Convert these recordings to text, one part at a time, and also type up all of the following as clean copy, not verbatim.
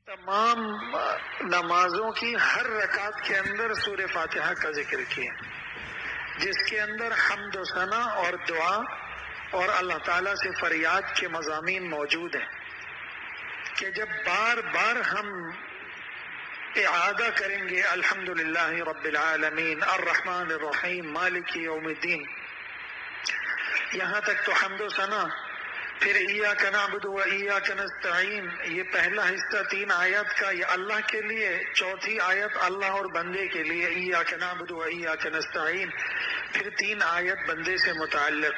تمام نمازوں کی ہر رکعت کے اندر سورہ فاتحہ کا ذکر کیا، جس کے اندر حمد و ثنا اور دعا اور اللہ تعالیٰ سے فریاد کے مضامین موجود ہیں کہ جب بار بار ہم اعادہ کریں گے الحمدللہ رب العالمین الرحمن الرحیم مالک یوم الدین، یہاں تک تو حمد و ثنا، پھر ایاک نعبد و ایاک نستعین، یہ پہلا حصہ 3 آیت کا یہ اللہ کے لیے، چوتھی آیت اللہ اور بندے کے لیے ایاک نعبد و ایاک نستعین، پھر 3 آیت بندے سے متعلق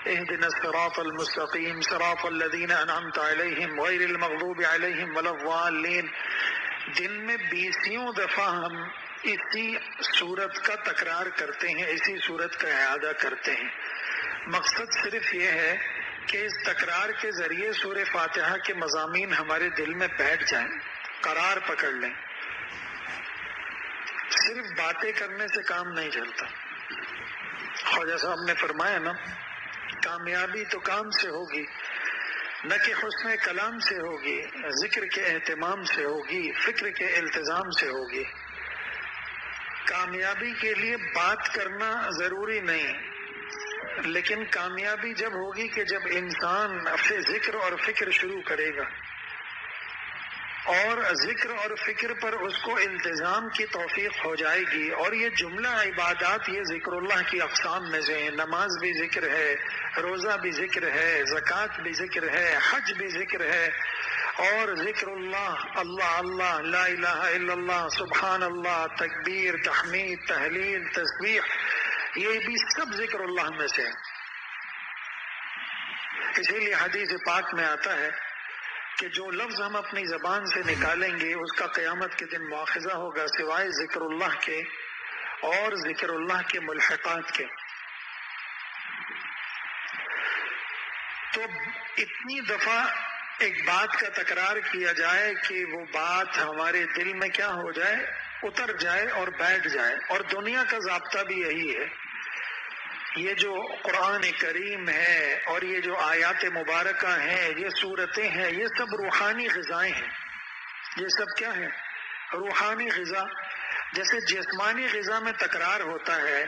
اهدنا الصراط المستقیم صراط الذین انعمت علیہم غیر المغضوب علیہم ولا الضالین۔ دن میں 20 دفعہ ہم اسی صورت کا تکرار کرتے ہیں، اسی صورت کا اعادہ کرتے ہیں۔ مقصد صرف یہ ہے کہ اس تکرار کے ذریعے سورہ فاتحہ کے مضامین ہمارے دل میں بیٹھ جائیں، قرار پکڑ لیں۔ صرف باتیں کرنے سے کام نہیں چلتا، خواجہ صاحب نے فرمایا نا، کامیابی تو کام سے ہوگی، نہ کہ حسن کلام سے ہوگی، ذکر کے اہتمام سے ہوگی، فکر کے التزام سے ہوگی۔ کامیابی کے لیے بات کرنا ضروری نہیں، لیکن کامیابی جب ہوگی کہ جب انسان اپنے ذکر اور فکر شروع کرے گا اور ذکر اور فکر پر اس کو التزام کی توفیق ہو جائے گی۔ اور یہ جملہ عبادات یہ ذکر اللہ کی اقسام میں سے ہیں، نماز بھی ذکر ہے، روزہ بھی ذکر ہے، زکوٰۃ بھی ذکر ہے، حج بھی ذکر ہے، اور ذکر اللہ اللہ اللہ لا الہ الا اللہ سبحان اللہ تکبیر تحمید تحلیل تسبیح، یہ بھی سب ذکر اللہ میں سے۔ اسی لیے حدیث پاک میں آتا ہے کہ جو لفظ ہم اپنی زبان سے نکالیں گے اس کا قیامت کے دن مواخذہ ہوگا، سوائے ذکر اللہ کے اور ذکر اللہ کے ملحقات کے۔ تو اتنی دفعہ ایک بات کا تکرار کیا جائے کہ وہ بات ہمارے دل میں کیا ہو جائے، اتر جائے اور بیٹھ جائے۔ اور دنیا کا ضابطہ بھی یہی ہے، یہ جو قرآن کریم ہے اور یہ جو آیات مبارکہ ہیں، یہ صورتیں ہیں، یہ سب روحانی غذائیں ہیں۔ یہ سب کیا ہے؟ روحانی غذا۔ جیسے جسمانی غذا میں تکرار ہوتا ہے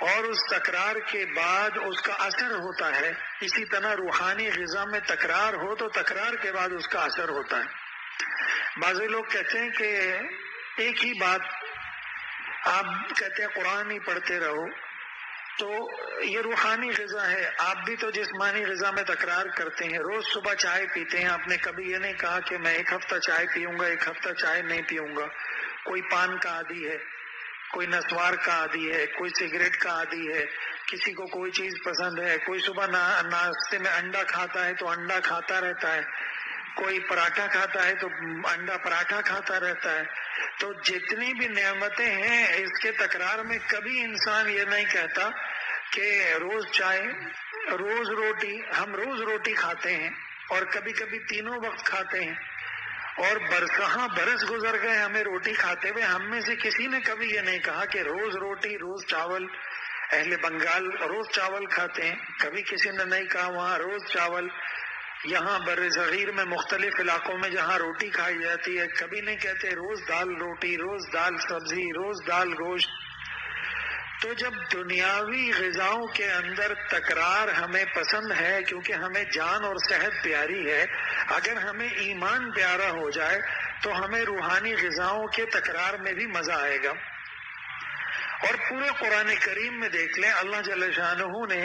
اور اس تکرار کے بعد اس کا اثر ہوتا ہے، اسی طرح روحانی غذا میں تکرار ہو تو تکرار کے بعد اس کا اثر ہوتا ہے۔ بعض لوگ کہتے ہیں کہ ایک ہی بات آپ کہتے ہیں قرآن ہی پڑھتے رہو، تو یہ روحانی غذا ہے۔ آپ بھی تو جسمانی غذا میں تکرار کرتے ہیں، روز صبح چائے پیتے ہیں، آپ نے کبھی یہ نہیں کہا کہ میں 1 ہفتہ چائے پیوں گا، 1 ہفتہ چائے نہیں پیوں گا۔ کوئی پان کا عادی ہے، کوئی نسوار کا عادی ہے، کوئی سگریٹ کا عادی ہے، کسی کو کوئی چیز پسند ہے، کوئی صبح ناشتے میں انڈا کھاتا ہے تو انڈا کھاتا رہتا ہے، کوئی پراٹھا کھاتا ہے تو انڈا پراٹھا کھاتا رہتا ہے۔ تو جتنی بھی نعمتیں ہیں اس کے تکرار میں کبھی انسان یہ نہیں کہتا کہ روز چائے روز روٹی۔ ہم روز روٹی کھاتے ہیں اور کبھی کبھی 3 وقت کھاتے ہیں، اور برسہاں برس گزر گئے ہمیں روٹی کھاتے ہوئے۔ ہم میں سے کسی نے کبھی یہ نہیں کہا کہ روز روٹی روز چاول۔ اہل بنگال روز چاول کھاتے ہیں، کبھی کسی نے نہیں کہا وہاں روز چاول۔ یہاں بر صغیر میں مختلف علاقوں میں جہاں روٹی کھائی جاتی ہے کبھی نہیں کہتے روز دال روٹی، روز دال سبزی، روز دال گوشت۔ تو جب دنیاوی غذاؤں کے اندر تکرار ہمیں پسند ہے کیونکہ ہمیں جان اور صحت پیاری ہے، اگر ہمیں ایمان پیارا ہو جائے تو ہمیں روحانی غذاؤں کے تکرار میں بھی مزہ آئے گا۔ اور پورے قرآن کریم میں دیکھ لیں، اللہ جل شانہ نے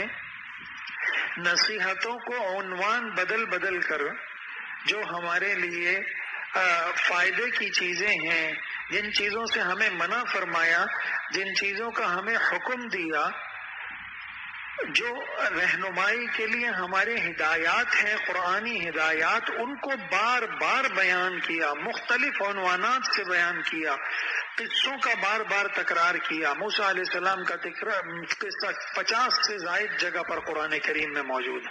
نصیحتوں کو عنوان بدل بدل کر جو ہمارے لیے فائدے کی چیزیں ہیں، جن چیزوں سے ہمیں منع فرمایا، جن چیزوں کا ہمیں حکم دیا، جو رہنمائی کے لیے ہمارے ہدایات ہیں، قرآنی ہدایات، ان کو بار بار بیان کیا، مختلف عنوانات سے بیان کیا، قصوں کا بار بار تکرار کیا۔ موسیٰ علیہ السلام کا قصہ 50 سے زائد جگہ پر قرآن کریم میں موجود،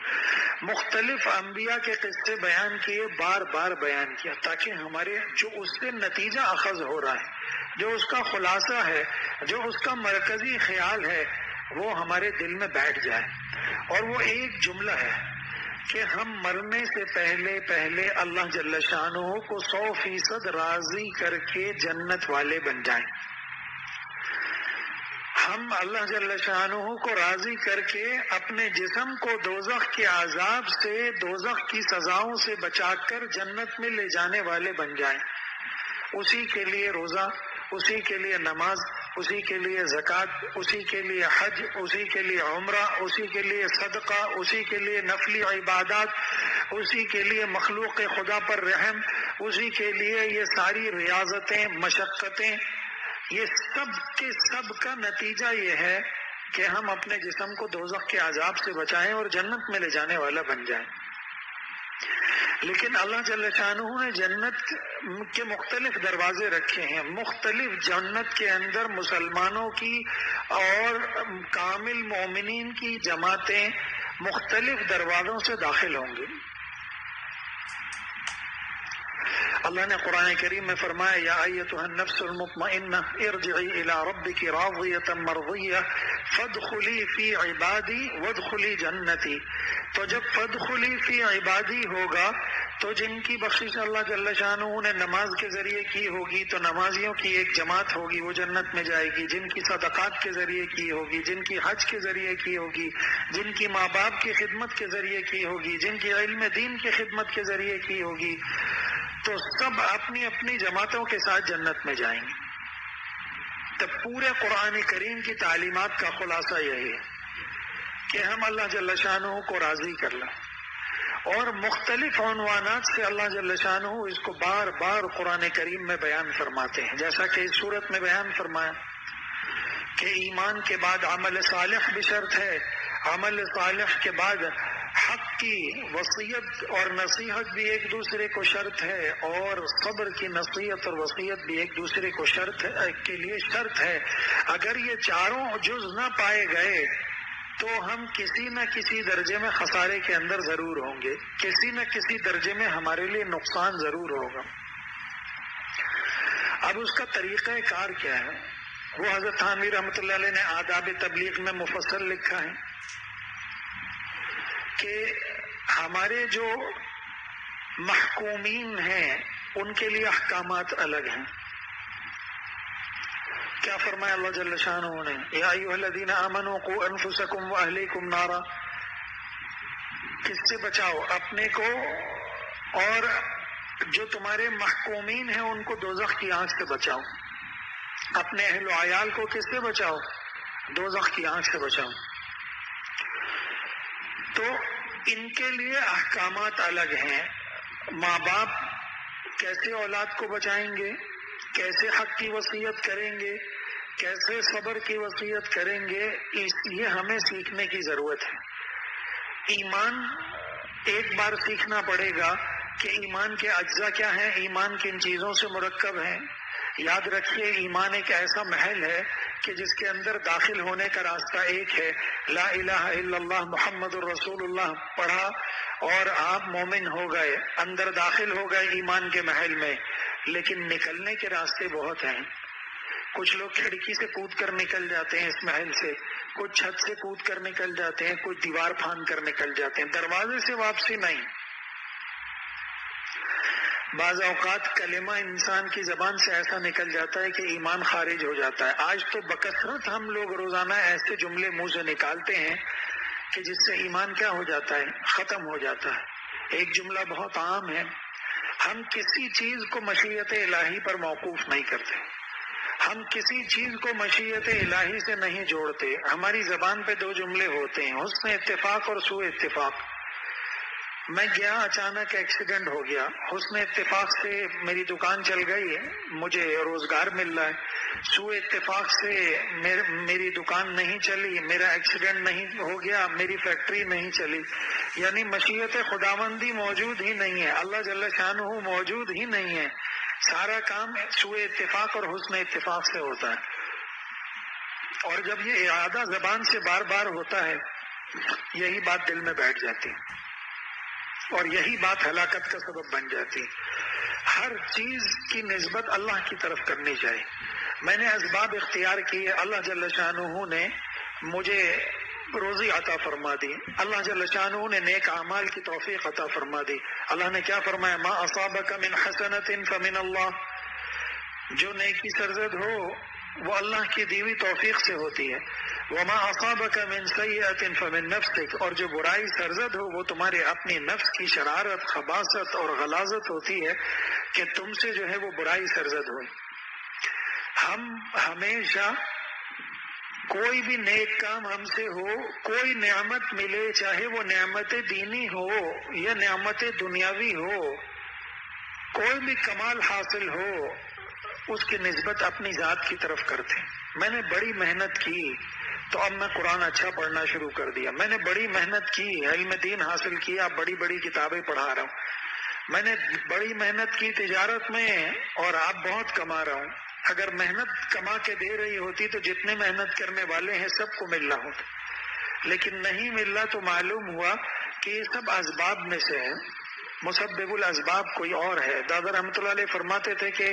مختلف انبیاء کے قصے بیان کیے، بار بار بیان کیا، تاکہ ہمارے جو اس سے نتیجہ اخذ ہو رہا ہے، جو اس کا خلاصہ ہے، جو اس کا مرکزی خیال ہے، وہ ہمارے دل میں بیٹھ جائے۔ اور وہ ایک جملہ ہے کہ ہم مرنے سے پہلے اللہ جل شانہ کو 100% راضی کر کے جنت والے بن جائیں. ہم اللہ جل شانہ کو راضی کر کے اپنے جسم کو دوزخ کے عذاب سے، دوزخ کی سزاؤں سے بچا کر جنت میں لے جانے والے بن جائیں. اسی کے لیے روزہ، اسی کے لیے نماز، اسی کے لیے زکوٰۃ، اسی کے لیے حج، اسی کے لیے عمرہ، اسی کے لیے صدقہ، اسی کے لیے نفلی عبادات، اسی کے لیے مخلوق خدا پر رحم، اسی کے لیے یہ ساری ریاضتیں، مشقتیں، یہ سب کے سب کا نتیجہ یہ ہے کہ ہم اپنے جسم کو دوزخ کے عذاب سے بچائیں اور جنت میں لے جانے والا بن جائیں. لیکن اللہ جل شانہ نے جنت کے مختلف دروازے رکھے ہیں. مختلف جنت کے اندر مسلمانوں کی اور کامل مومنین کی جماعتیں مختلف دروازوں سے داخل ہوں گی. اللہ نے قرآن کریم میں فرمایا یا ایتھا النفس المطمئنہ ارجعی الی ربک راضیۃ مرضیہ فادخلی فی عبادی وادخلی جنتی. تو جب فادخلی فی عبادی ہوگا تو جن کی بخشش اللہ جل شانہ نے نماز کے ذریعے کی ہوگی تو نمازیوں کی ایک جماعت ہوگی، وہ جنت میں جائے گی. جن کی صدقات کے ذریعے کی ہوگی، جن کی حج کے ذریعے کی ہوگی، جن کی ماں باپ کی خدمت کے ذریعے کی ہوگی، جن کی علم دین کی خدمت کے ذریعے کی ہوگی، تو سب اپنی اپنی جماعتوں کے ساتھ جنت میں جائیں گے. تو پورے قرآن کریم کی تعلیمات کا خلاصہ یہی ہے کہ ہم اللہ جل شانہ کو راضی کر لیں، اور مختلف عنوانات سے اللہ جل شانہ اس کو بار بار قرآن کریم میں بیان فرماتے ہیں. جیسا کہ اس صورت میں بیان فرمایا کہ ایمان کے بعد عمل صالح بھی شرط ہے، عمل صالح کے بعد حق کی وصیت اور نصیحت بھی ایک دوسرے کو شرط ہے، اور صبر کی نصیحت اور وصیت بھی ایک دوسرے کو شرط ہے کے لیے شرط ہے. اگر یہ چاروں جز نہ پائے گئے تو ہم کسی نہ کسی درجے میں خسارے کے اندر ضرور ہوں گے، کسی نہ کسی درجے میں ہمارے لیے نقصان ضرور ہوگا. اب اس کا طریقہ کار کیا ہے وہ حضرت تھانوی رحمۃ اللہ علیہ نے آداب تبلیغ میں مفصل لکھا ہے کہ ہمارے جو محکومین ہیں ان کے لیے احکامات الگ ہیں. کیا فرمایا اللہ جل شانہ نے یا ایھا الذین آمنوا قوا انفسکم واہلیکم نارا. کس سے بچاؤ؟ اپنے کو اور جو تمہارے محکومین ہیں ان کو دوزخ کی آنچ سے بچاؤ. اپنے اہل و عیال کو کس سے بچاؤ؟ دوزخ کی آنچ سے بچاؤ. تو ان کے لیے احکامات الگ ہیں. ماں باپ کیسے اولاد کو بچائیں گے، کیسے حق کی وصیت کریں گے، کیسے صبر کی وصیت کریں گے، یہ ہمیں سیکھنے کی ضرورت ہے. ایمان ایک بار سیکھنا پڑے گا کہ ایمان کے اجزاء کیا ہیں، ایمان کن چیزوں سے مرکب ہیں. یاد رکھیے ایمان ایک ایسا محل ہے کہ جس کے اندر داخل ہونے کا راستہ ایک ہے. لا الہ الا اللہ محمد الرسول اللہ پڑھا اور آپ مومن ہو گئے، اندر داخل ہو گئے ایمان کے محل میں. لیکن نکلنے کے راستے بہت ہیں. کچھ لوگ کھڑکی سے کود کر نکل جاتے ہیں اس محل سے، کچھ چھت سے کود کر نکل جاتے ہیں، کچھ دیوار پھاند کر نکل جاتے ہیں. دروازے سے واپسی نہیں. بعض اوقات کلمہ انسان کی زبان سے ایسا نکل جاتا ہے کہ ایمان خارج ہو جاتا ہے. آج تو بکثرت ہم لوگ روزانہ ایسے جملے منہ سے نکالتے ہیں کہ جس سے ایمان کیا ہو جاتا ہے، ختم ہو جاتا ہے. ایک جملہ بہت عام ہے، ہم کسی چیز کو مشیت الہی پر موقوف نہیں کرتے، ہم کسی چیز کو مشیت الہی سے نہیں جوڑتے. ہماری زبان پہ دو جملے ہوتے ہیں، حسن اتفاق اور سوء اتفاق. میں گیا، اچانک ایکسیڈنٹ ہو گیا. حسن اتفاق سے میری دکان چل گئی، مجھے روزگار مل رہا ہے. سوء اتفاق سے میری دکان نہیں چلی، میرا ایکسیڈنٹ نہیں ہو گیا، میری فیکٹری نہیں چلی. یعنی مشیت خداوندی موجود ہی نہیں ہے، اللہ جل شانہ موجود ہی نہیں ہے. سارا کام سوء اتفاق اور حسن اتفاق سے ہوتا ہے. اور جب یہ ارادہ زبان سے بار بار ہوتا ہے یہی بات دل میں بیٹھ جاتی ہے اور یہی بات ہلاکت کا سبب بن جاتی. ہر چیز کی نسبت اللہ کی طرف کرنی چاہیے. میں نے اسباب اختیار کیے، اللہ جل شانہ نے مجھے روزی عطا فرما دی، اللہ جل شانہ نے نیک اعمال کی توفیق عطا فرما دی۔ اللہ نے کیا فرمایا؟ ما اصابک من حسنۃ فمن اللہ، جو نیکی سرزد ہو وہ اللہ کی دی ہوئی توفیق سے ہوتی ہے۔ وما اصابک من سیئۃ فمن نفسک، اور جو برائی سرزد ہو وہ تمہارے اپنی نفس کی شرارت، خباثت اور غلاظت ہوتی ہے کہ تم سے جو ہے وہ برائی سرزد ہوئی۔ ہم ہمیشہ کوئی بھی نیک کام ہم سے ہو، کوئی نعمت ملے، چاہے وہ نعمت دینی ہو یا نعمت دنیاوی ہو، کوئی بھی کمال حاصل ہو، اس کی نسبت اپنی ذات کی طرف کرتے ہیں۔ میں نے بڑی محنت کی تو اب میں قرآن اچھا پڑھنا شروع کر دیا، میں نے بڑی محنت کی، علم دین حاصل کیا، بڑی بڑی کتابیں پڑھا رہا ہوں، میں نے بڑی محنت کی تجارت میں اور اب بہت کما رہا ہوں۔ اگر محنت کما کے دے رہی ہوتی تو جتنے محنت کرنے والے ہیں سب کو مل رہا ہوتا، لیکن نہیں مل رہا، تو معلوم ہوا کہ یہ سب اسباب میں سے ہے، مسبب الاسباب کوئی اور ہے۔ دادا رحمۃ اللہ علیہ فرماتے تھے کہ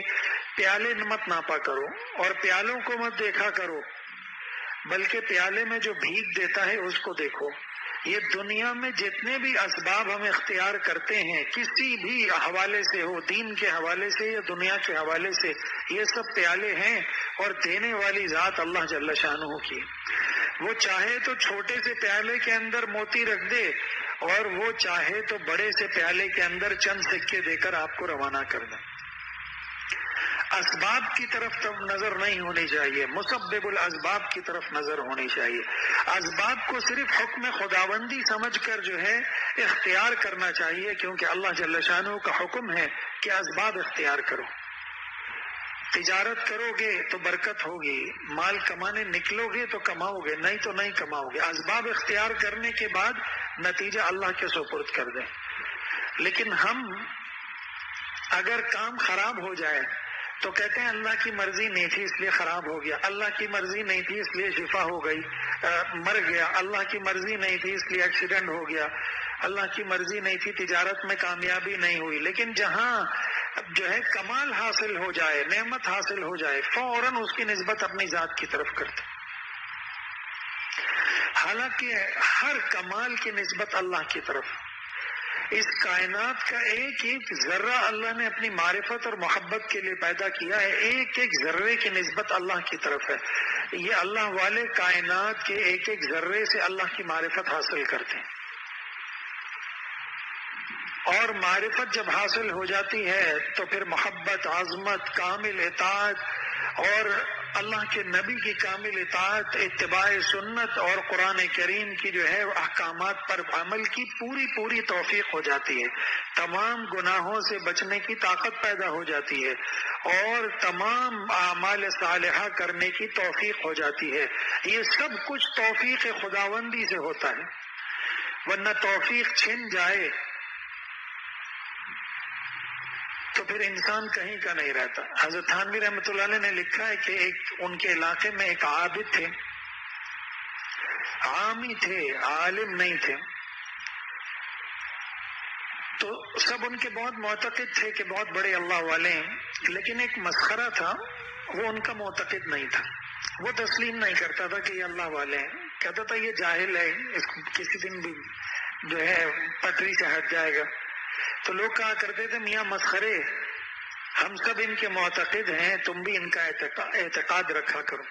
پیالے مت ناپا کرو اور پیالوں کو مت دیکھا کرو، بلکہ پیالے میں جو بھیگ دیتا ہے اس کو دیکھو۔ یہ دنیا میں جتنے بھی اسباب ہم اختیار کرتے ہیں کسی بھی حوالے سے ہو، دین کے حوالے سے یا دنیا کے حوالے سے، یہ سب پیالے ہیں اور دینے والی ذات اللہ جل شانہ کی۔ وہ چاہے تو چھوٹے سے پیالے کے اندر موتی رکھ دے اور وہ چاہے تو بڑے سے پیالے کے اندر چند سکے دے کر آپ کو روانہ کر دے۔ اسباب کی طرف تب نظر نہیں ہونی چاہیے، مسبب الاسباب کی طرف نظر ہونی چاہیے۔ اسباب کو صرف حکم خداوندی سمجھ کر جو ہے اختیار کرنا چاہیے، کیونکہ اللہ جل شانہ کا حکم ہے کہ اسباب اختیار کرو۔ تجارت کرو گے تو برکت ہوگی، مال کمانے نکلو گے تو کماؤ گے، نہیں تو نہیں کماؤ گے۔ اسباب اختیار کرنے کے بعد نتیجہ اللہ کے سپرد کر دیں۔ لیکن ہم اگر کام خراب ہو جائے تو کہتے ہیں اللہ کی مرضی نہیں تھی اس لیے خراب ہو گیا، اللہ کی مرضی نہیں تھی اس لیے شفا ہو گئی، مر گیا، اللہ کی مرضی نہیں تھی اس لیے ایکسیڈنٹ ہو گیا، اللہ کی مرضی نہیں تھی تجارت میں کامیابی نہیں ہوئی۔ لیکن جہاں جو ہے کمال حاصل ہو جائے، نعمت حاصل ہو جائے، فوراً اس کی نسبت اپنی ذات کی طرف کرتے، حالانکہ ہر کمال کی نسبت اللہ کی طرف۔ اس کائنات کا ایک ایک ذرہ اللہ نے اپنی معرفت اور محبت کے لیے پیدا کیا ہے، ایک ایک ذرے کی نسبت اللہ کی طرف ہے۔ یہ اللہ والے کائنات کے ایک ایک ذرے سے اللہ کی معرفت حاصل کرتے ہیں، اور معرفت جب حاصل ہو جاتی ہے تو پھر محبت، عظمت، کامل اطاعت اور اللہ کے نبی کی کامل اطاعت، اتباع سنت اور قرآن کریم کی جو ہے احکامات پر عمل کی پوری توفیق ہو جاتی ہے، تمام گناہوں سے بچنے کی طاقت پیدا ہو جاتی ہے اور تمام اعمال صالحہ کرنے کی توفیق ہو جاتی ہے۔ یہ سب کچھ توفیق خداوندی سے ہوتا ہے، ورنہ توفیق چھن جائے تو پھر انسان کہیں کا نہیں رہتا۔ حضرت تھانوی رحمۃ اللہ علیہ نے لکھا ہے کہ ان کے علاقے میں ایک عابد تھے، عامی تھے، عالم نہیں تھے، تو سب ان کے بہت معتقد تھے کہ بہت بڑے اللہ والے ہیں، لیکن ایک مسخرہ تھا، وہ ان کا معتقد نہیں تھا، وہ تسلیم نہیں کرتا تھا کہ یہ اللہ والے ہیں، کہتا تھا یہ جاہل ہے، اس کسی دن بھی جو ہے پٹری سے ہٹ جائے گا۔ تو لوگ کہا کرتے تھے میاں مسخرے، ہم سب ان کے معتقد ہیں، تم بھی ان کا اعتقاد رکھا کرو۔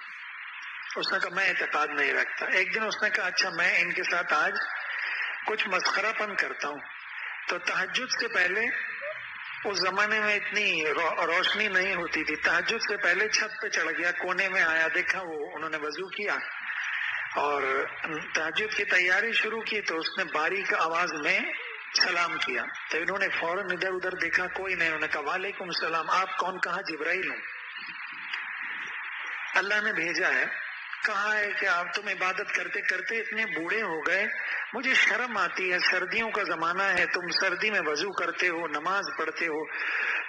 اس نے کہا میں اعتقاد نہیں رکھتا۔ ایک دن اس نے کہا اچھا میں ان کے ساتھ آج کچھ مسخرہ پن کرتا ہوں۔ تو تہجد سے پہلے، اس زمانے میں اتنی روشنی نہیں ہوتی تھی، تہجد سے پہلے چھت پہ چڑھ گیا، کونے میں آیا، دیکھا وہ انہوں نے وضو کیا اور تہجد کی تیاری شروع کی، تو اس نے باریک آواز میں سلام کیا، تو انہوں نے فوراً ادھر ادھر دیکھا، کوئی نہیں، انہوں نے کہا وعلیکم السلام، آپ کون؟ کہا جبرائیل ہوں، اللہ نے بھیجا ہے، کہا ہے کہ آپ تم عبادت کرتے کرتے اتنے بوڑھے ہو گئے، مجھے شرم آتی ہے، سردیوں کا زمانہ ہے، تم سردی میں وضو کرتے ہو، نماز پڑھتے ہو،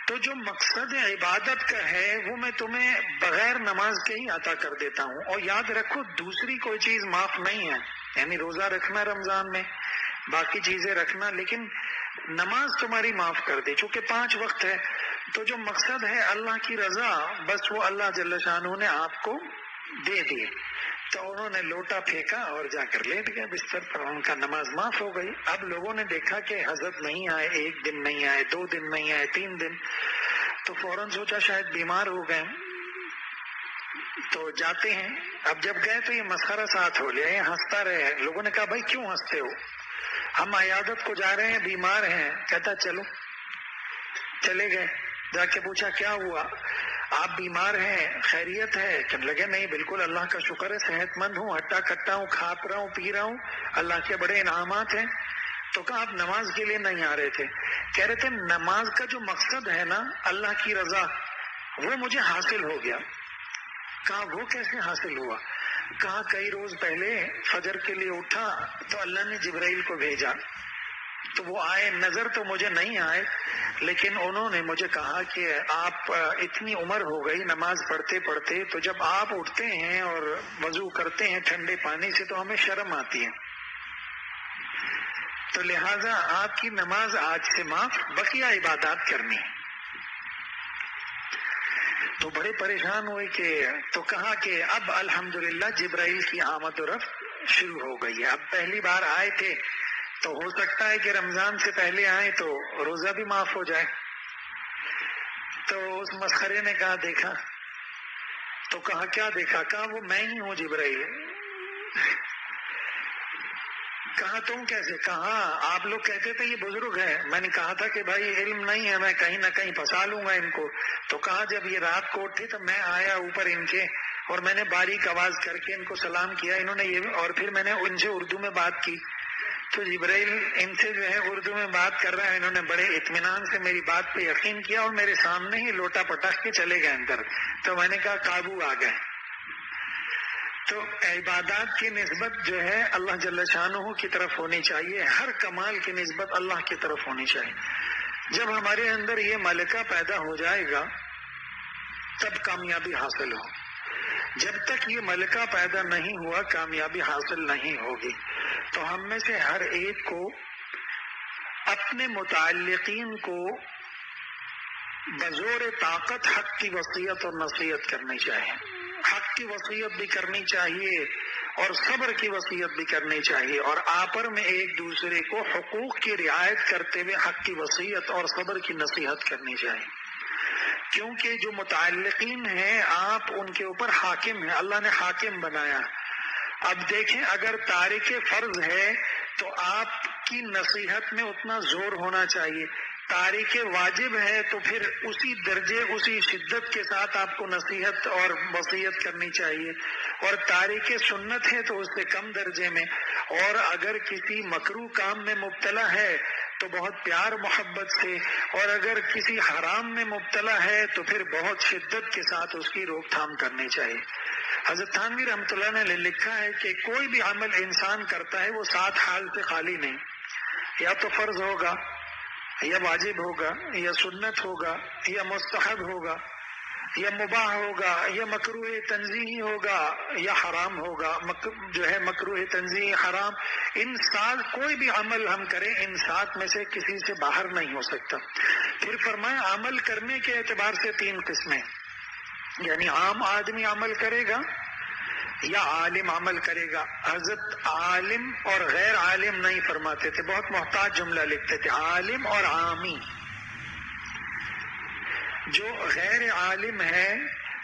تو جو مقصد عبادت کا ہے وہ میں تمہیں بغیر نماز کے ہی عطا کر دیتا ہوں، اور یاد رکھو دوسری کوئی چیز معاف نہیں ہے، یعنی روزہ رکھنا رمضان میں، باقی چیزیں رکھنا، لیکن نماز تمہاری معاف کر دے، چونکہ 5 وقت ہے، تو جو مقصد ہے اللہ کی رضا، بس وہ اللہ جل شانہ نے آپ کو دے دیے. تو انہوں نے لوٹا پھینکا اور جا کر لیٹ گئے بستر پر. ان کا نماز معاف ہو گئی. اب لوگوں نے دیکھا کہ حضرت نہیں آئے, 1 دن نہیں آئے, 2 دن نہیں آئے, 3 دن, تو فوراً سوچا شاید بیمار ہو گئے. تو جاتے ہیں. اب جب گئے تو یہ مسخرہ ساتھ ہو لیا, یہ ہنستا رہے. لوگوں نے کہا بھائی کیوں ہنستے ہو, ہم عیادت کو جا رہے ہیں, بیمار ہیں. کہتا چلو. چلے گئے. جا کے پوچھا کیا ہوا, آپ بیمار ہیں, خیریت ہے؟ کہنے لگے نہیں بالکل اللہ کا شکر ہے, صحت مند ہوں, ہٹا کٹا ہوں, کھا رہا ہوں, پی رہا ہوں, اللہ کے بڑے انعامات ہیں. تو کہا آپ نماز کے لیے نہیں آ رہے تھے؟ کہہ رہے تھے نماز کا جو مقصد ہے نا اللہ کی رضا, وہ مجھے حاصل ہو گیا. کہا وہ کیسے حاصل ہوا؟ کہا کئی روز پہلے فجر کے لیے اٹھا تو اللہ نے جبرائیل کو بھیجا, تو وہ آئے. نظر تو مجھے نہیں آئے, لیکن انہوں نے مجھے کہا کہ آپ اتنی عمر ہو گئی نماز پڑھتے پڑھتے, تو جب آپ اٹھتے ہیں اور وضو کرتے ہیں ٹھنڈے پانی سے تو ہمیں شرم آتی ہے, تو لہٰذا آپ کی نماز آج سے معاف, بقیہ عبادات کرنی. تو بڑے پریشان ہوئے کہ, تو کہا کہ اب الحمدللہ جبرائیل کی آمد و رفت شروع ہو گئی ہے. اب پہلی بار آئے تھے تو ہو سکتا ہے کہ رمضان سے پہلے آئے تو روزہ بھی معاف ہو جائے. تو اس مسخرے نے کہا دیکھا. تو کہا کیا دیکھا؟ کہا وہ میں ہی ہوں جبرائیل. کہا تم کیسے؟ کہا آپ لوگ کہتے تھے یہ بزرگ ہے, میں نے کہا تھا کہ بھائی علم نہیں ہے, میں کہیں نہ کہیں پھنسا لوں گا ان کو. تو کہا جب یہ رات کو اٹھے تو میں آیا اوپر ان کے, اور میں نے باریک آواز کر کے ان کو سلام کیا. انہوں نے یہ, اور پھر میں نے ان سے اردو میں بات کی. تو جبرائیل ان سے جو ہے اردو میں بات کر رہا ہے. انہوں نے بڑے اطمینان سے میری بات پہ یقین کیا اور میرے سامنے ہی لوٹا پٹک کے چلے گئے اندر. تو میں نے کہا قابو آ گئے. تو عبادات کی نسبت جو ہے اللہ جل شانہ کی طرف ہونی چاہیے, ہر کمال کی نسبت اللہ کی طرف ہونی چاہیے. جب ہمارے اندر یہ ملکہ پیدا ہو جائے گا تب کامیابی حاصل ہو. جب تک یہ ملکہ پیدا نہیں ہوا کامیابی حاصل نہیں ہوگی. تو ہم میں سے ہر ایک کو اپنے متعلقین کو بزور طاقت حق کی وصیت اور نصیحت کرنی چاہیے. حق کی وصیت بھی کرنی چاہیے اور صبر کی وصیت بھی کرنی چاہیے, اور آپر میں ایک دوسرے کو حقوق کی رعایت کرتے ہوئے حق کی وصیت اور صبر کی نصیحت کرنی چاہیے. کیونکہ جو متعلقین ہیں آپ ان کے اوپر حاکم ہیں, اللہ نے حاکم بنایا. اب دیکھیں اگر تارک فرض ہے تو آپ کی نصیحت میں اتنا زور ہونا چاہیے. تارک واجب ہے تو پھر اسی درجے اسی شدت کے ساتھ آپ کو نصیحت اور وصیت کرنی چاہیے, اور تارک سنت ہے تو اس سے کم درجے میں. اور اگر کسی مکروہ کام میں مبتلا ہے تو بہت پیار محبت سے, اور اگر کسی حرام میں مبتلا ہے تو پھر بہت شدت کے ساتھ اس کی روک تھام کرنی چاہیے. حضرت تھانوی رحمۃ اللہ نے لکھا ہے کہ کوئی بھی عمل انسان کرتا ہے وہ 7 حال سے خالی نہیں. یا تو فرض ہوگا, یا واجب ہوگا, یا سنت ہوگا, یا مستحب ہوگا, یا مباح ہوگا, یا مکروہ تنزیہی ہوگا, یا حرام ہوگا. جو ہے مکروہ تنزیہی حرام, ان 7 کوئی بھی عمل ہم کریں ان 7 میں سے کسی سے باہر نہیں ہو سکتا. پھر فرمایا عمل کرنے کے اعتبار سے 3 قسمیں, یعنی عام آدمی عمل کرے گا یا عالم عمل کرے گا. حضرت عالم اور غیر عالم نہیں فرماتے تھے, بہت محتاط جملہ لکھتے تھے, عالم اور عامی. جو غیر عالم ہے,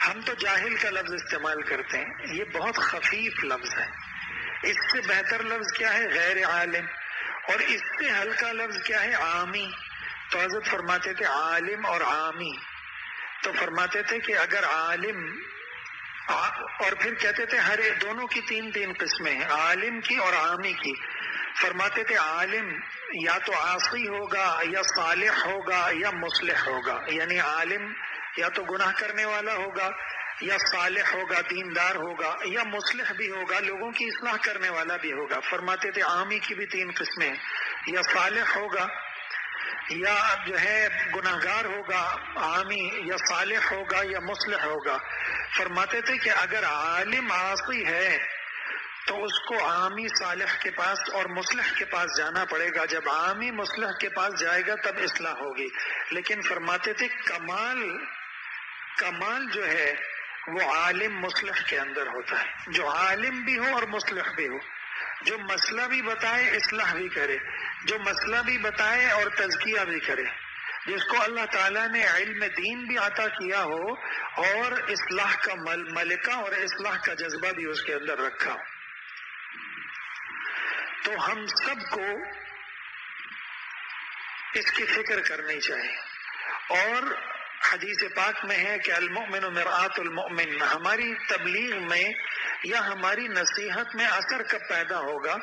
ہم تو جاہل کا لفظ استعمال کرتے ہیں, یہ بہت خفیف لفظ ہے. اس سے بہتر لفظ کیا ہے؟ غیر عالم. اور اس سے ہلکا لفظ کیا ہے؟ عامی. تو حضرت فرماتے تھے عالم اور عامی. تو فرماتے تھے کہ اگر عالم, اور پھر کہتے تھے ہر دونوں کی 3 قسمیں ہیں, عالم کی اور عامی کی. فرماتے تھے عالم یا تو عاصی ہوگا, یا صالح ہوگا, یا مصلح ہوگا. یعنی عالم یا تو گناہ کرنے والا ہوگا, یا صالح ہوگا, دیندار ہوگا, یا مصلح بھی ہوگا, لوگوں کی اصلاح کرنے والا بھی ہوگا. فرماتے تھے عامی کی بھی 3 قسمیں, یا صالح ہوگا, یا جو ہے گناہگار ہوگا عامی, یا صالح ہوگا, یا مصلح ہوگا. فرماتے تھے کہ اگر عالم عاصی ہے تو اس کو عامی صالح کے پاس اور مصلح کے پاس جانا پڑے گا. جب عامی مصلح کے پاس جائے گا تب اصلاح ہوگی. لیکن فرماتے تھے کمال جو ہے وہ عالم مصلح کے اندر ہوتا ہے، جو عالم بھی ہو اور مصلح بھی ہو، جو مسئلہ بھی بتائے اصلاح بھی کرے، جو مسئلہ بھی بتائے اور تزکیہ بھی کرے، جس کو اللہ تعالیٰ نے علم دین بھی عطا کیا ہو اور اصلاح کا ملکہ اور اصلاح کا جذبہ بھی اس کے اندر رکھا ہو۔ تو ہم سب کو اس کی فکر کرنی چاہیے۔ اور حدیث پاک میں ہے کہ المؤمن مرآت المؤمن، ہماری تبلیغ میں یا ہماری نصیحت میں اثر کب پیدا ہوگا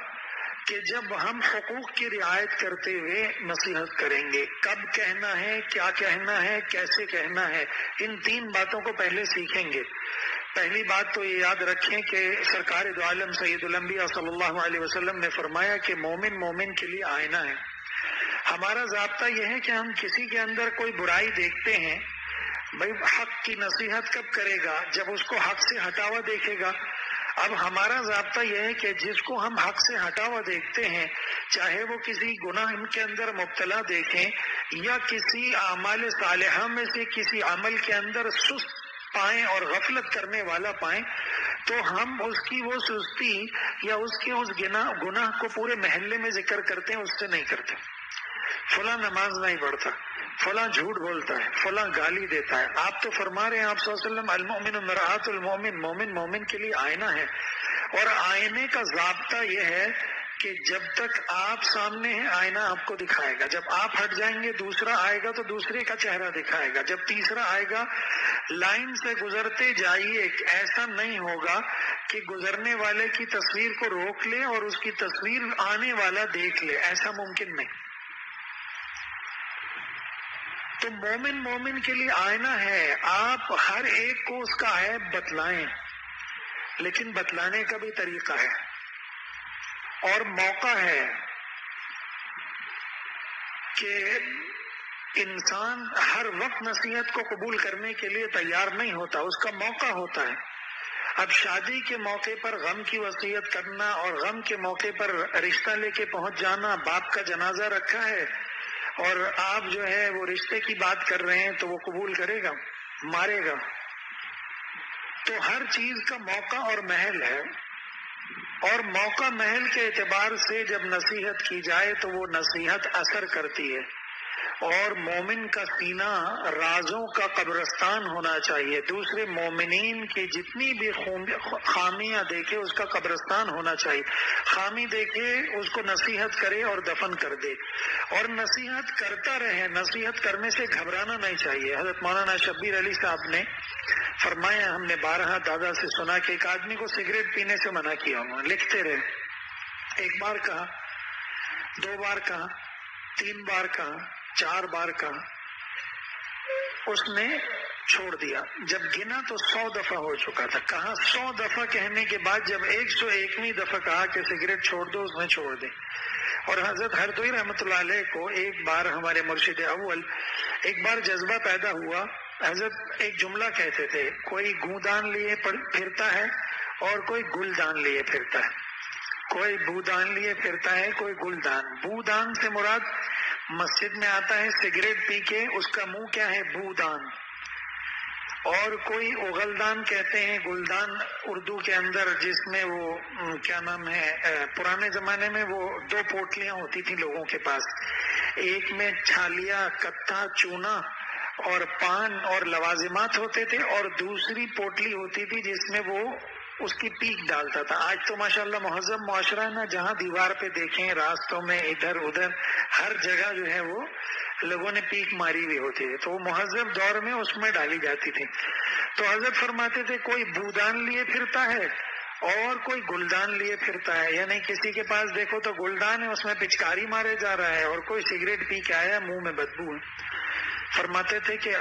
کہ جب ہم حقوق کی رعایت کرتے ہوئے نصیحت کریں گے، کب کہنا ہے، کیا کہنا ہے، کیسے کہنا ہے، ان 3 باتوں کو پہلے سیکھیں گے۔ پہلی بات تو یہ یاد رکھیں کہ سرکار دو عالم سید الانبیاء صلی اللہ علیہ وسلم نے فرمایا کہ مومن مومن کے لیے آئینہ ہے۔ ہمارا ضابطہ یہ ہے کہ ہم کسی کے اندر کوئی برائی دیکھتے ہیں، بھائی حق کی نصیحت کب کرے گا؟ جب اس کو حق سے ہٹا ہوا دیکھے گا۔ اب ہمارا ضابطہ یہ ہے کہ جس کو ہم حق سے ہٹا ہوا دیکھتے ہیں، چاہے وہ کسی گناہ کے اندر مبتلا دیکھیں یا کسی اعمال صالحہ میں سے کسی عمل کے اندر سست پائیں اور غفلت کرنے والا پائیں، تو ہم اس کی وہ سستی یا اس کے اس گناہ کو پورے محلے میں ذکر کرتے ہیں، اس سے نہیں کرتے۔ فلاں نماز نہیں پڑھتا، فلاں جھوٹ بولتا ہے، فلاں گالی دیتا ہے۔ آپ تو فرما رہے ہیں آپ صلی اللہ علیہ وسلم المؤمن مرآت المؤمن، مومن مومن کے لیے آئینہ ہے۔ اور آئینے کا ضابطہ یہ ہے کہ جب تک آپ سامنے ہیں آئینہ آپ کو دکھائے گا، جب آپ ہٹ جائیں گے دوسرا آئے گا تو دوسرے کا چہرہ دکھائے گا، جب تیسرا آئے گا لائن سے گزرتے جائیے، ایسا نہیں ہوگا کہ گزرنے والے کی تصویر کو روک لے اور اس کی تصویر آنے والا دیکھ لے، ایسا ممکن نہیں۔ تو مومن مومن کے لیے آئینہ ہے، آپ ہر ایک کو اس کا عیب بتلائیں، لیکن بتلانے کا بھی طریقہ ہے اور موقع ہے کہ انسان ہر وقت نصیحت کو قبول کرنے کے لیے تیار نہیں ہوتا، اس کا موقع ہوتا ہے۔ اب شادی کے موقع پر غم کی وصیت کرنا اور غم کے موقع پر رشتہ لے کے پہنچ جانا، باپ کا جنازہ رکھا ہے اور آپ جو ہے وہ رشتے کی بات کر رہے ہیں تو وہ قبول کرے گا؟ مارے گا۔ تو ہر چیز کا موقع اور محل ہے، اور موقع محل کے اعتبار سے جب نصیحت کی جائے تو وہ نصیحت اثر کرتی ہے۔ اور مومن کا سینہ رازوں کا قبرستان ہونا چاہیے، دوسرے مومنین کی جتنی بھی خامیاں دیکھے اس کا قبرستان ہونا چاہیے، خامی دیکھے اس کو نصیحت کرے اور دفن کر دے، اور نصیحت کرتا رہے، نصیحت کرنے سے گھبرانا نہیں چاہیے۔ حضرت مولانا شبیر علی صاحب نے فرمایا، ہم نے بارہا دادا سے سنا کہ ایک آدمی کو سگریٹ پینے سے منع کیا، لکھتے رہے، 1 بار کہا، 2 بار کہا، 3 بار کہا، 4 بار کہا، اس نے چھوڑ دیا۔ جب گنا تو 100 دفعہ ہو چکا تھا، کہا 100 دفعہ کہنے کے بعد جب 101ویں دفعہ کہا کہ سگریٹ چھوڑ دو، اس نے چھوڑ دی۔ اور حضرت ہردوئی رحمۃ اللہ علیہ کو ایک بار، ہمارے مرشد اول، ایک بار جذبہ پیدا ہوا، حضرت ایک جملہ کہتے تھے، کوئی گودان لیے پھرتا ہے اور کوئی گلدان لیے پھرتا ہے، کوئی بودان لیے پھرتا ہے، کوئی گلدان۔ بودان سے مراد مسجد میں آتا ہے سگریٹ پی کے، اس کا منہ کیا ہے؟ بودان۔ اور کوئی اغلدان کہتے ہیں، گلدان اردو کے اندر، جس میں وہ کیا نام ہے، پرانے زمانے میں وہ 2 پوٹلیاں ہوتی تھی لوگوں کے پاس، ایک میں چھالیا، کتھا، چونا اور پان اور لوازمات ہوتے تھے، اور دوسری پوٹلی ہوتی تھی جس میں وہ اس کی پیک ڈالتا تھا۔ آج تو ماشاءاللہ مہذب معاشرہ ہے نا، جہاں دیوار پہ دیکھیں، راستوں میں، ادھر ادھر، ہر جگہ جو ہے وہ لوگوں نے پیک ماری ہوئی ہوتی ہے، تو وہ مہذب دور میں اس میں ڈالی جاتی تھی۔ تو حضرت فرماتے تھے کوئی بودان لیے پھرتا ہے اور کوئی گلدان لیے پھرتا ہے، یعنی کسی کے پاس دیکھو تو گلدان ہے، اس میں پچکاری مارے جا رہا ہے، اور کوئی سگریٹ پی کے آیا، منہ میں بدبو ہے۔ فرماتے تھے کہ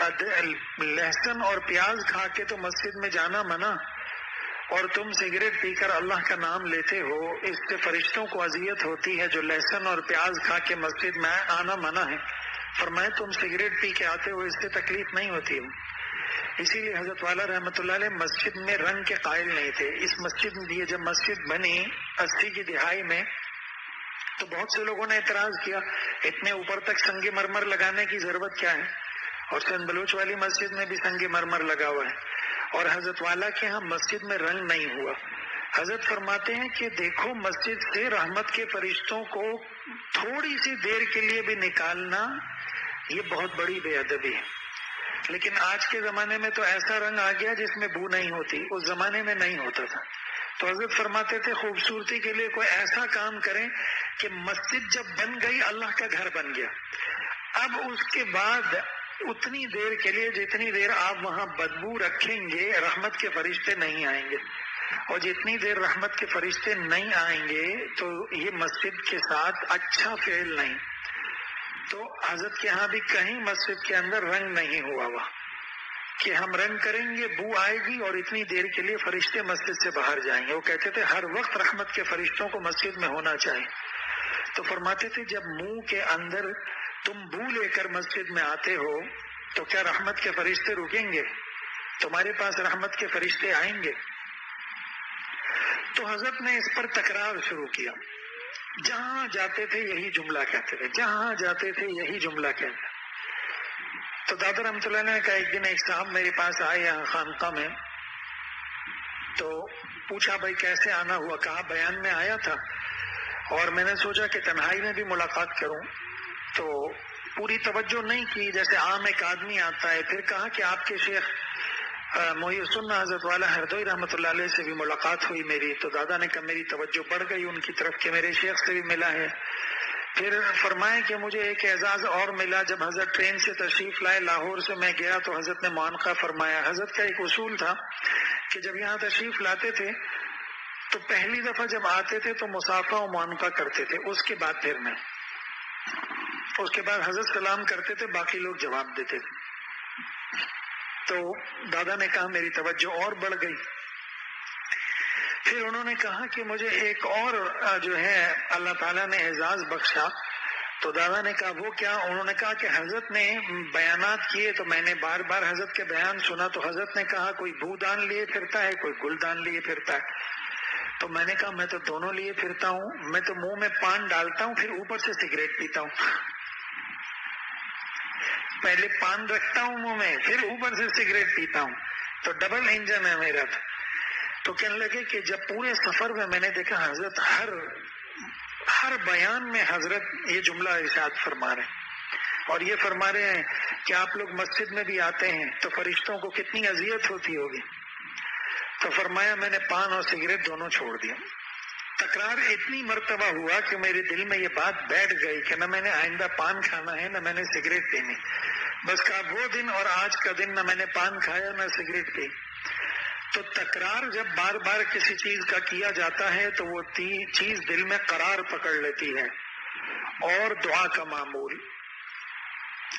لہسن اور پیاز کھا کے تو مسجد میں جانا منع، اور تم سگریٹ پی کر اللہ کا نام لیتے ہو، اس سے فرشتوں کو اذیت ہوتی ہے، جو لہسن اور پیاز کھا کے مسجد میں آنا منع ہے۔ فرمائے تم سگریٹ پی کے آتے ہو، اس سے تکلیف نہیں ہوتی ہو۔ اسی لیے حضرت والا رحمۃ اللہ علیہ مسجد میں رنگ کے قائل نہیں تھے۔ اس مسجد میں جب مسجد بنی 80 کی دہائی میں، تو بہت سے لوگوں نے اعتراض کیا، اتنے اوپر تک سنگ مرمر لگانے کی ضرورت کیا ہے؟ اور سن بلوچ والی مسجد میں بھی سنگ مرمر لگا ہوا ہے، اور حضرت والا کے ہاں مسجد میں رنگ نہیں ہوا. حضرت فرماتے ہیں کہ دیکھو مسجد سے رحمت کے فرشتوں کو تھوڑی سی دیر کے لیے بھی نکالنا یہ بہت بڑی بے ادبی ہے. لیکن آج کے زمانے میں تو ایسا رنگ آ گیا جس میں بو نہیں ہوتی، اس زمانے میں نہیں ہوتا تھا. تو حضرت فرماتے تھے خوبصورتی کے لیے کوئی ایسا کام کریں کہ مسجد جب بن گئی اللہ کا گھر بن گیا، اب اس کے بعد اتنی دیر کے لیے جتنی دیر آپ وہاں بدبو رکھیں گے رحمت کے فرشتے نہیں آئیں گے، اور جتنی دیر رحمت کے فرشتے نہیں آئیں گے تو یہ مسجد کے ساتھ اچھا فعل نہیں. تو حضرت کے ہاں بھی کہیں مسجد کے اندر رنگ نہیں ہوا کہ ہم رنگ کریں گے بو آئے گی اور اتنی دیر کے لیے فرشتے مسجد سے باہر جائیں گے. وہ کہتے تھے ہر وقت رحمت کے فرشتوں کو مسجد میں ہونا چاہیے. تو فرماتے تھے جب منہ کے اندر تم بو لے کر مسجد میں آتے ہو تو کیا رحمت کے فرشتے رکیں گے؟ تمہارے پاس رحمت کے فرشتے آئیں گے؟ تو حضرت نے اس پر تکرار شروع کیا. جہاں جاتے تھے یہی جملہ کہتے تھے، جہاں جاتے تھے یہی جملہ کہتے. تو دادا رحمۃ اللہ نے کہا ایک دن ایک صاحب میرے پاس آئے یہاں خانقاہ میں، تو پوچھا بھائی کیسے آنا ہوا؟ کہا بیان میں آیا تھا اور میں نے سوچا کہ تنہائی میں بھی ملاقات کروں، تو پوری توجہ نہیں کی جیسے عام ایک آدمی آتا ہے. پھر کہا کہ آپ کے شیخ محی السنہ حضرت والا ہردوئی رحمۃ اللہ علیہ سے بھی ملاقات ہوئی میری. تو دادا نے کہا میری توجہ بڑھ گئی ان کی طرف کہ میرے شیخ سے بھی ملا ہے. پھر فرمائے کہ مجھے ایک اعزاز اور ملا جب حضرت ٹرین سے تشریف لائے لاہور سے میں گیا تو حضرت نے معانقہ فرمایا. حضرت کا ایک اصول تھا کہ جب یہاں تشریف لاتے تھے تو پہلی دفعہ جب آتے تھے تو مصافحہ و معانقہ کرتے تھے، اس کے بعد پھر نہیں. اس کے بعد حضرت سلام کرتے تھے، باقی لوگ جواب دیتے تھے. تو دادا نے کہا میری توجہ اور بڑھ گئی. پھر انہوں نے کہا کہ مجھے ایک اور جو ہے اللہ تعالیٰ نے اعزاز بخشا. تو دادا نے کہا وہ کیا؟ انہوں نے کہا کہ حضرت نے بیانات کیے تو میں نے بار بار حضرت کے بیان سنا. تو حضرت نے کہا کوئی بو دان لیے پھرتا ہے، کوئی گل دان لیے پھرتا ہے. تو میں نے کہا میں تو دونوں لیے پھرتا ہوں. میں تو منہ میں پان ڈالتا ہوں پھر اوپر سے سگریٹ پیتا ہوں. پہلے پان رکھتا ہوں منہ میں پھر اوپر سے سگریٹ پیتا ہوں. تو ڈبل انجن ہے میرا. تو کہنے لگے کہ جب پورے سفر میں میں نے دیکھا حضرت ہر بیان میں حضرت یہ جملہ ارشاد فرما رہے ہیں، اور یہ فرما رہے ہیں کہ آپ لوگ مسجد میں بھی آتے ہیں تو فرشتوں کو کتنی اذیت ہوتی ہوگی. تو فرمایا میں نے پان اور سگریٹ دونوں چھوڑ دیا. تکرار اتنی مرتبہ ہوا کہ میرے دل میں یہ بات بیٹھ گئی کہ نہ میں نے آئندہ پان کھانا ہے نہ میں نے سگریٹ پینی. بس کہا وہ دن اور آج کا دن نہ میں نے پان کھایا نہ سگریٹ پی. تو تکرار جب بار بار کسی چیز کا کیا جاتا ہے تو وہ چیز دل میں قرار پکڑ لیتی ہے. اور دعا کا معمول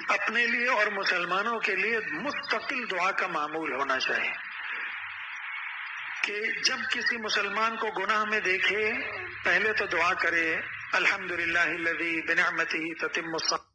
اپنے لیے اور مسلمانوں کے لیے مستقل دعا کا معمول ہونا چاہیے کہ جب کسی مسلمان کو گناہ میں دیکھے پہلے تو دعا کرے الحمدللہ الذی بنعمتہ تتم الصالحات.